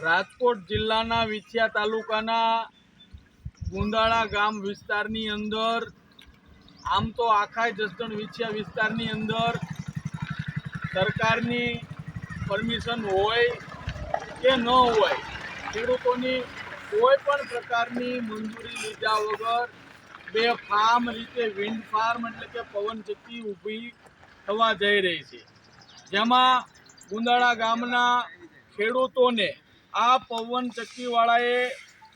રાજકોટ જિલ્લાના વિછિયા તાલુકાના ગુંદાળા ગામ વિસ્તારની અંદર આમ તો આખા જસદણ વિછિયા વિસ્તારની અંદર સરકારની પરમિશન હોય કે ન હોય, ખેડૂતોની કોઈ પણ પ્રકારની મંજૂરી લીધા વગર બેફામ રીતે વિન્ડ ફાર્મ એટલે કે પવનચક્કી ઊભી થવા જઈ રહી છે, જેમાં ગુંદાળા ગામના ખેડૂતોને આ પવનચક્કીવાળાએ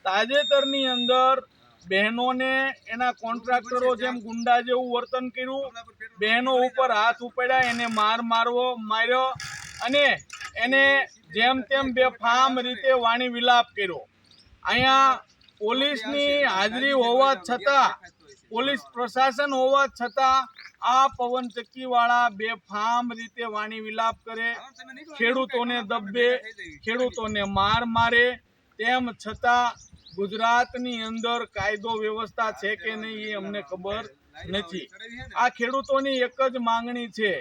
તાજેતરની અંદર બહેનોને એના કોન્ટ્રાક્ટરો જેમ ગુંડા જેવું વર્તન કર્યું, બહેનો ઉપર હાથ ઉપાડ્યા, એને માર્યો અને એને જેમ તેમ બેફામ રીતે વાણી વિલાપ કર્યો। અહીંયા પોલીસની હાજરી હોવા છતાં, પોલીસ પ્રશાસન હોવા છતાં આ પવનચક્કીવાળા બેફામ રીતે વાણી વિલાપ કરે, ખેડૂતોને દબે, ખેડૂતોને મારે, તેમ છતાં ગુજરાતની અંદર કાયદો વ્યવસ્થા છે કે નહીં એ અમને ખબર નથી। આ ખેડૂતોની એક જ માંગણી છે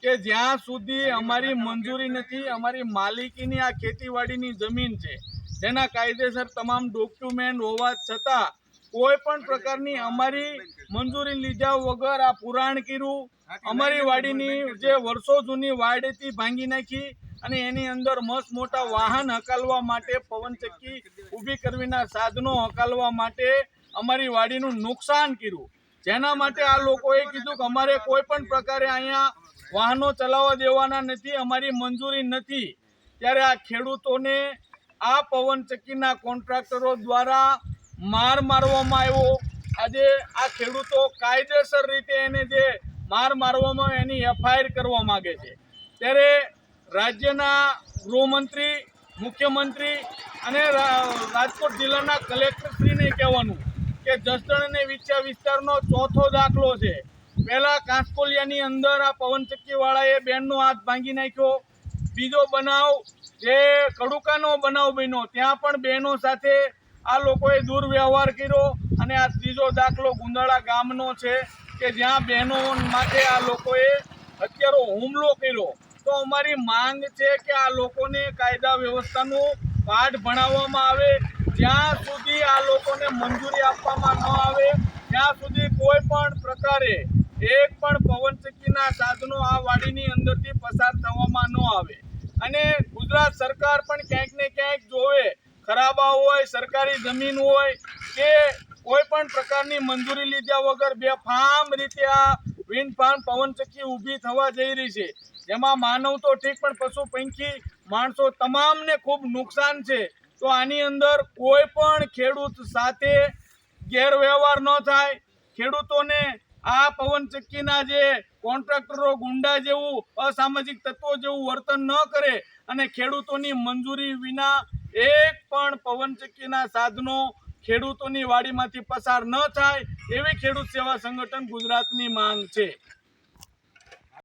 કે જ્યાં સુધી અમારી મંજૂરી નથી, અમારી માલિકીની આ ખેતીવાડીની જમીન છે જેના કાયદેસર તમામ ડોક્યુમેન્ટ હોવા છતાં કોઈ પણ પ્રકારની અમારી મંજૂરી લીધા વગર આ પુરાણ કર્યું, અમારી વાડીની જે વર્ષો જૂની વાડ હતી ભાંગી નાખી અને એની અંદર મસ્ત મોટા વાહન હકાલવા માટે, પવનચક્કી ઊભી કરવાના સાધનો હકાલવા માટે અમારી વાડીનું નુકસાન કર્યું, જેના માટે આ લોકોએ કીધું કે અમારે કોઈ પણ પ્રકારે અહીંયા વાહનો ચલાવવા દેવાના નથી, અમારી મંજૂરી નથી। ત્યારે આ ખેડૂતોને આ પવનચક્કીના કોન્ટ્રાક્ટરો દ્વારા મારવામાં આવ્યો। આજે આ ખેડૂતો કાયદેસર રીતે એને જે મારવામાં એની FIR કરવા માગે છે, ત્યારે રાજ્યના ગૃહમંત્રી, મુખ્યમંત્રી અને રાજકોટ જિલ્લાના કલેક્ટરશ્રીને કહેવાનું કે જસદણ અને વિછિયા વિસ્તારનો ચોથો દાખલો છે। પહેલા કાંસકોલિયાની અંદર આ પવનચક્કીવાળાએ બેનનો હાથ ભાંગી નાખ્યો, બીજો બનાવ જે કડુકાનો બનાવ બન્યો ત્યાં પણ બહેનો સાથે આ લોકોએ દુર્વ્યવહાર કર્યો અને આ ત્રીજો દાખલો ગુંદાળા ગામનો છે કે જ્યાં બહેનો માટે આ લોકોએ હત્યારો હુમલો કર્યો। તો અમારી માંગ છે કે આ લોકોને કાયદા વ્યવસ્થાનું પાઠ ભણાવવામાં આવે, જ્યાં સુધી આ લોકોને મંજૂરી આપવામાં ન આવે ત્યાં સુધી કોઈ પણ પ્રકારે એક પણ પવનચક્કીના સાધનો આ વાડીની અંદરથી પસાર થવામાં ન આવે। અને ગુજરાત સરકાર પણ ક્યાંક ને ક્યાંક જોવે, ખરાબા હોય, સરકારી જમીન હોય કે કોઈ પણ પ્રકારની મંજૂરી લીધા વગર બેફામ રીતે આ વિન્ડ ફાર્મ પવનચક્કી ઊભી થવા જઈ રહી છે, જેમાં માનવ તો ઠીક પણ પશુ પંખી માણસો તમામને ખૂબ નુકસાન છે। તો આની અંદર કોઈ પણ ખેડૂત સાથે ગેરવ્યવહાર ન થાય, ખેડૂતોને આ પવનચક્કીના જે કોન્ટ્રાક્ટરો ગુંડા જેવું, અસામાજિક તત્વો જેવું વર્તન ન કરે અને ખેડૂતોની મંજૂરી વિના એક પણ પવનચક્કીના સાધનો ખેડૂતોની વાડીમાંથી પસાર ન થાય એવી ખેડૂત સેવા સંગઠન ગુજરાતની માંગ છે।